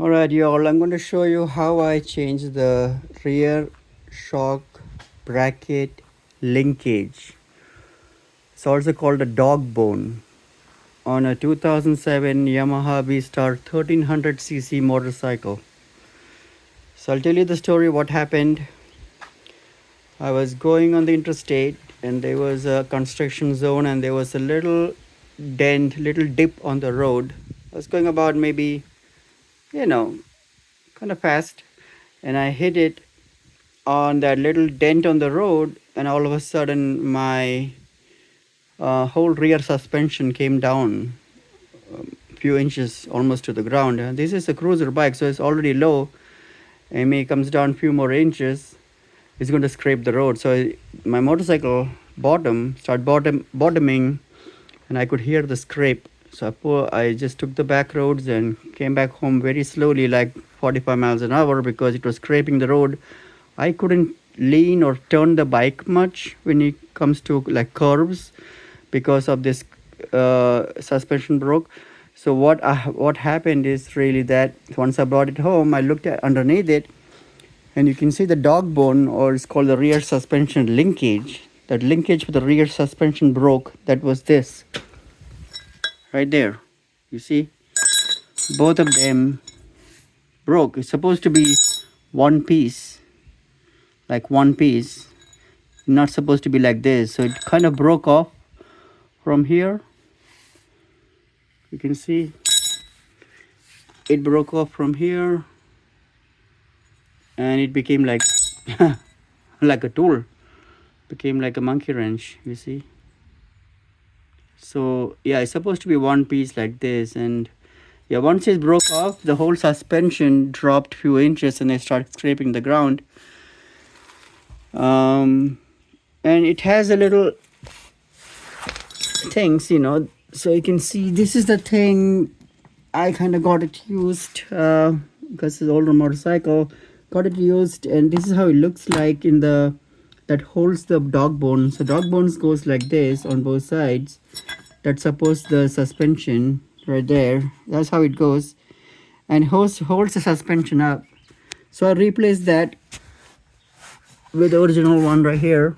Alright y'all, I'm going to show you how I changed the rear shock bracket linkage. It's also called a Dogbone on a 2007 Yamaha V-Star 1300cc motorcycle. So I'll tell you the story what happened. I was going on the interstate and there was a construction zone and there was a little dent, little dip on the road. I was going about maybe, kind of fast, and I hit it on that little dent on the road, and all of a sudden my whole rear suspension came down a few inches almost to the ground. And this is a cruiser bike, so it's already low, and when it comes down a few more inches it's going to scrape the road. So my motorcycle bottoming, and I could hear the scrape. So I just took the back roads and came back home very slowly, like 45 miles an hour, because it was scraping the road. I couldn't lean or turn the bike much when it comes to like curves because of this suspension broke. So what happened is really that once I brought it home, I looked at underneath it, and you can see the dog bone, or it's called the rear suspension linkage. That linkage for the rear suspension broke. That was this right there. You see, both of them broke. It's supposed to be one piece, like one piece, not supposed to be like this. So it kind of broke off from here. You can see it broke off from here, and it became like like a tool, became like a monkey wrench, you see. So yeah, it's supposed to be one piece like this, and yeah, once it broke off, the whole suspension dropped few inches and I started scraping the ground. And it has a little things, so you can see this is the thing. I kind of got it used because it's an older motorcycle, got it used, and this is how it looks like in the that holds the dog bone. So dog bones goes like this on both sides. That supports the suspension right there. That's how it goes, and holds the suspension up. So I replaced that with the original one right here.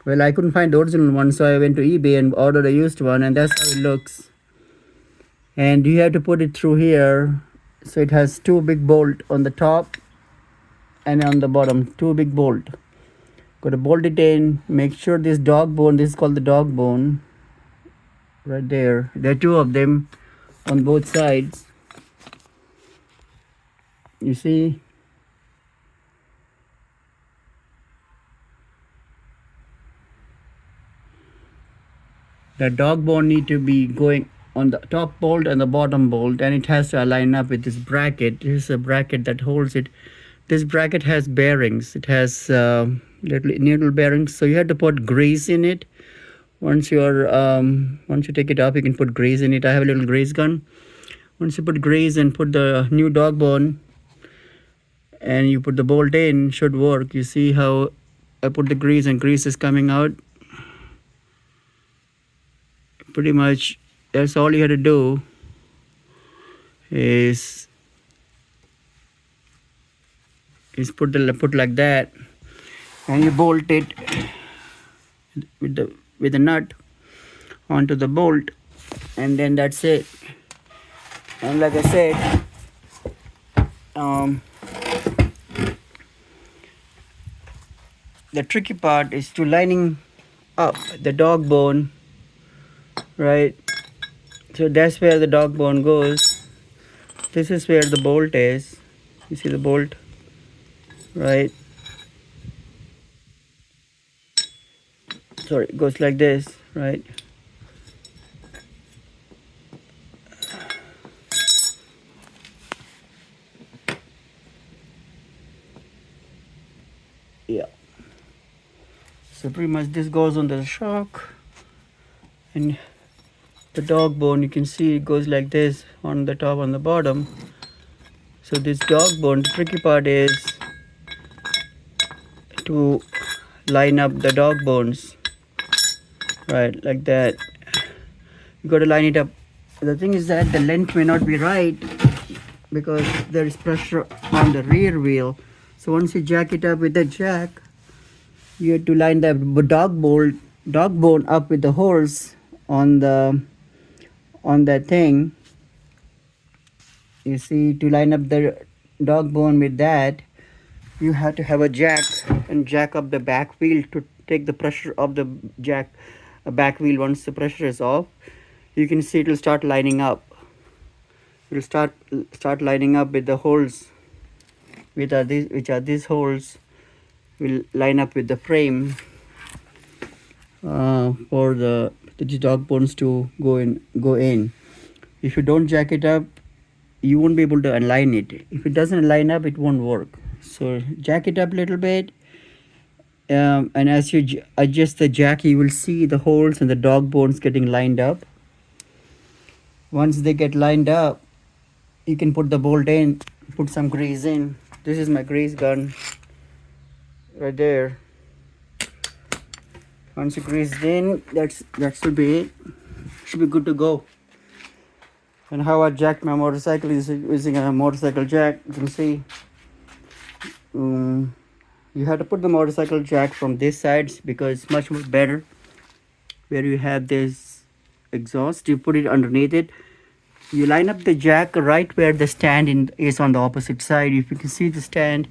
Well, I couldn't find the original one, so I went to eBay and ordered a used one, and that's how it looks. And you have to put it through here. So it has two big bolts on the top and on the bottom, two big bolts. Got to bolt it in. Make sure this dog bone, this is called the dog bone right there. There are two of them on both sides. You see? The dog bone need to be going on the top bolt and the bottom bolt, and it has to align up with this bracket. This is a bracket that holds it. This bracket has bearings. It has little needle bearings, so you have to put grease in it. Once you take it off, you can put grease in it. I have a little grease gun. Once you put grease and put the new dog bone and you put the bolt in, should work. You see how I put the grease and grease is coming out. Pretty much that's all you have to do is put like that, and you bolt it with the nut onto the bolt, and then that's it. And like I said, the tricky part is to lining up the dog bone, right? So that's where the dog bone goes. This is where the bolt is. You see the bolt, right? Sorry, it goes like this, right? Yeah. So pretty much this goes on the shock, and the dog bone, you can see it goes like this on the top and the bottom. So this dog bone, the tricky part is to line up the dog bones, right, like that. You got to line it up. The thing is that the length may not be right because there is pressure on the rear wheel. So once you jack it up with the jack, you have to line the dog bone up with the holes on that thing. You see, to line up the dog bone with that, you have to have a jack and jack up the back wheel to take the pressure of the back wheel. Once the pressure is off, you can see it will start lining up. It will start lining up with the holes, which are these holes will line up with the frame for the dog bones to go in. If you don't jack it up, you won't be able to align it. If it doesn't line up, it won't work. So jack it up a little bit, and as you adjust the jack, you will see the holes and the dog bones getting lined up. Once they get lined up, you can put the bolt in, put some grease in. This is my grease gun right there. Once you grease it in, that should be it. Should be good to go. And how I jacked my motorcycle is using a motorcycle jack. You can see you have to put the motorcycle jack from this side because it's much more better. Where you have this exhaust, you put it underneath it. You line up the jack right where the stand is on the opposite side. If you can see the stand,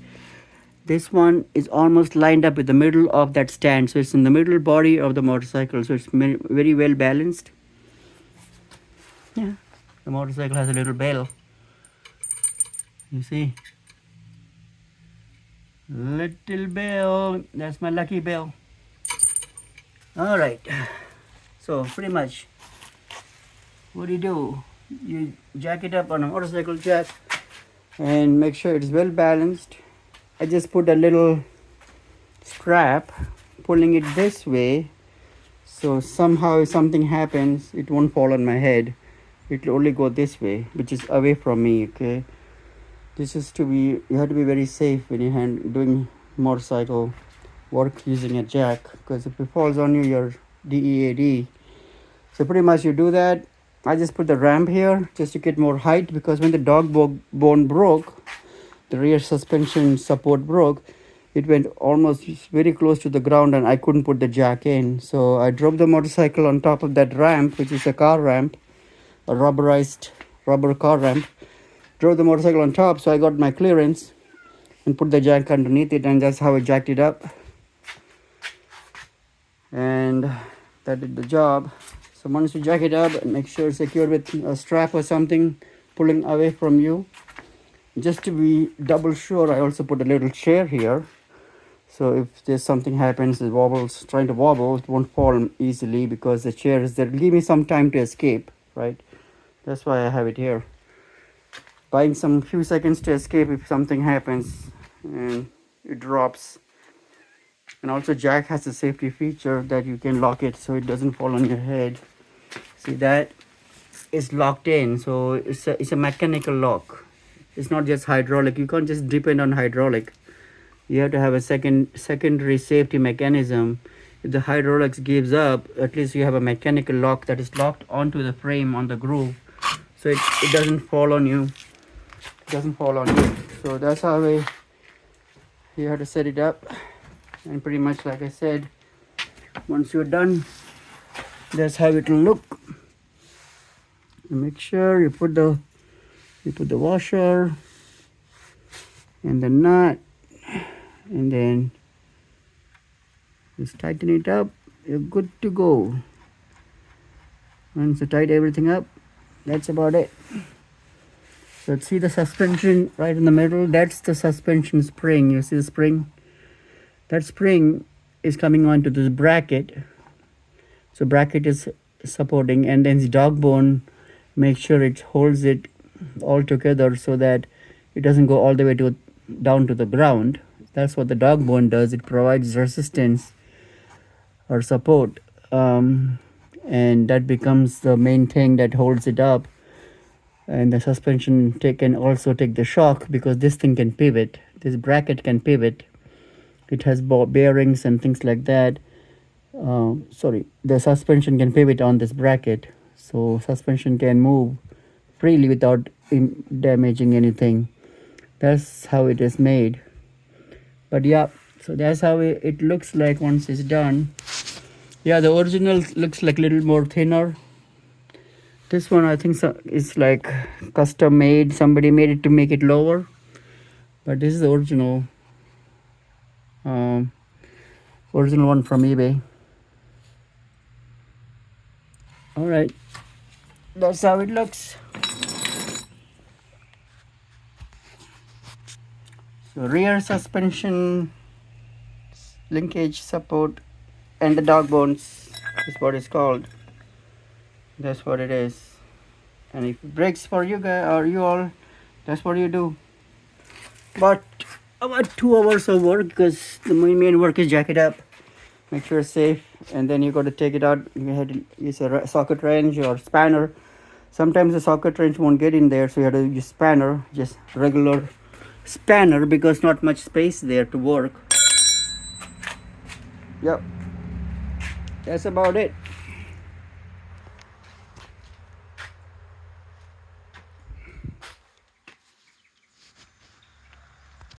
this one is almost lined up with the middle of that stand. So it's in the middle body of the motorcycle. So it's very well balanced. Yeah. The motorcycle has a little bell. You see? Little bell. That's my lucky bell. Alright. So pretty much, what do? You jack it up on a motorcycle jack and make sure it's well balanced. I just put a little strap pulling it this way. So somehow if something happens, it won't fall on my head. It will only go this way, which is away from me, okay? This is you have to be very safe when you're doing motorcycle work using a jack, because if it falls on you, you're DEAD. So pretty much you do that. I just put the ramp here just to get more height, because when the dog bone broke, the rear suspension support broke, it went almost very close to the ground and I couldn't put the jack in. So I drove the motorcycle on top of that ramp, which is a car ramp, a rubberized rubber car ramp. Drove the motorcycle on top, so I got my clearance and put the jack underneath it, and that's how I jacked it up. And that did the job. So once you jack it up, make sure it's secured with a strap or something pulling away from you. Just to be double sure, I also put a little chair here. So if there's something happens, it wobbles, trying to wobble, it won't fall easily because the chair is there. Give me some time to escape, right? That's why I have it here. Buying some few seconds to escape if something happens and it drops. And also jack has a safety feature that you can lock it so it doesn't fall on your head. See, that is locked in, so it's a mechanical lock. It's not just hydraulic. You can't just depend on hydraulic. You have to have a secondary safety mechanism. If the hydraulics gives up, at least you have a mechanical lock that is locked onto the frame on the groove, so it doesn't fall on you. It doesn't fall on you. So that's how you have to set it up. And pretty much, like I said, once you're done, that's how it will look. And make sure you put the washer and the nut, and then just tighten it up. You're good to go. Once you tighten everything up, that's about it. So see the suspension right in the middle? That's the suspension spring. You see the spring? That spring is coming onto this bracket. So bracket is supporting, and then the dog bone, make sure it holds it all together so that it doesn't go all the way down to the ground. That's what the dog bone does. It provides resistance or support, and that becomes the main thing that holds it up. And the suspension can also take the shock, because this thing can pivot. This bracket can pivot. It has bearings and things like that. The suspension can pivot on this bracket, so suspension can move freely without damaging anything. That's how it is made. But yeah, so that's how it looks like once it's done. Yeah, the original looks like a little more thinner. This one I think is like custom made. Somebody made it to make it lower, but this is the original um, original one from eBay. All right, that's how it looks. So rear suspension, linkage support, and the dog bones is what it's called. That's what it is. And if it breaks for you guys or you all, that's what you do. But about 2 hours of work, because the main work is jack it up, make sure it's safe, and then you got to take it out. You had to use a socket wrench or spanner. Sometimes the socket wrench won't get in there, so you have to use spanner, just regular spanner, because not much space there to work. Yep, that's about it.